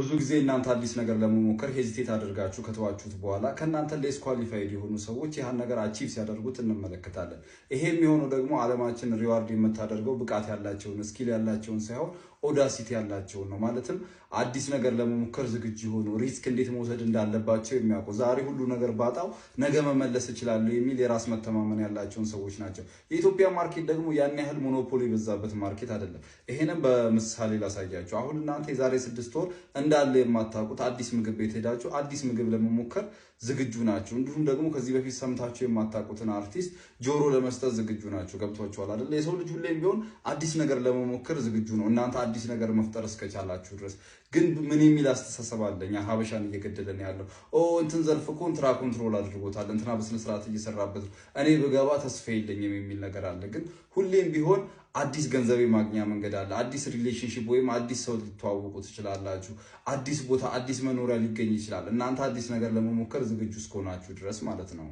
ብዙ ጊዜ እናንተ አዲስ ነገር ለመሞከር ሄዚቴት አድርጋችሁ ከተዋችሁት በኋላ ከናንተ ሌስ ኳሊፋይድ የሆኑ ሰዎች ያን ነገር አቺቭ ሲያደርጉት እንመለከታለን። ይሄ የሚሆነው ደግሞ ዓለማችን ሪዋርድ የምታደርገው ብቃት ያላቸውን ስኪል ያላቸውን ሳይሆን ኦዳሲቲ ያላቸውን ነው። ማለትም አዲስ ነገር ለመሞከር ዝግጁ ሆኖ ሪስክ እንዴት መውሰድ እንዳለባቸው የሚያውቁ ዛሬ ሁሉ ነገር ባጣው ነገ መመለስ እችላለሁ የሚል የራስ መተማመን ያላቸውን ሰዎች ናቸው። የኢትዮጵያ ማርኬት ደግሞ ያን ያህል ሞኖፖሊ የበዛበት ማርኬት አይደለም። ይሄንም በምሳሌ ላሳያችሁ። አሁን እናንተ የዛሬ 6 ወር እንዳለ የማታውቁት አዲስ ምግብ ቤት ሄዳችሁ አዲስ ምግብ ለመሞከር ዝግጁ ናችሁ። እንዲሁም ደግሞ ከዚህ በፊት ሰምታችሁ የማታውቁትን አርቲስት ጆሮ ለመስጠት ዝግጁ ናችሁ። ገብቷችኋል አይደል? የሰው ልጅ ሁሌም ቢሆን አዲስ ነገር ለመሞከር ዝግጁ ነው፣ እናንተ አዲስ ነገር መፍጠር እስከቻላችሁ ድረስ። ግን ምን የሚል አስተሳሰብ አለኛ ሀበሻን እየገደለን ያለው እንትን ዘርፍ እኮ እንትና ኮንትሮል አድርጎታል፣ እንትና በስነ ስርዓት እየሰራበት ነው፣ እኔ በገባ ተስፋ የለኝም የሚል ነገር አለ። ግን ሁሌም ቢሆን አዲስ ገንዘብ ማግኛ መንገድ አለ። አዲስ ሪሌሽንሺፕ ወይም አዲስ ሰው ልትተዋወቁ ትችላላችሁ። አዲስ ቦታ፣ አዲስ መኖሪያ ሊገኝ ይችላል። እናንተ አዲስ ነገር ለመሞከር ዝግጁ እስከሆናችሁ ድረስ ማለት ነው።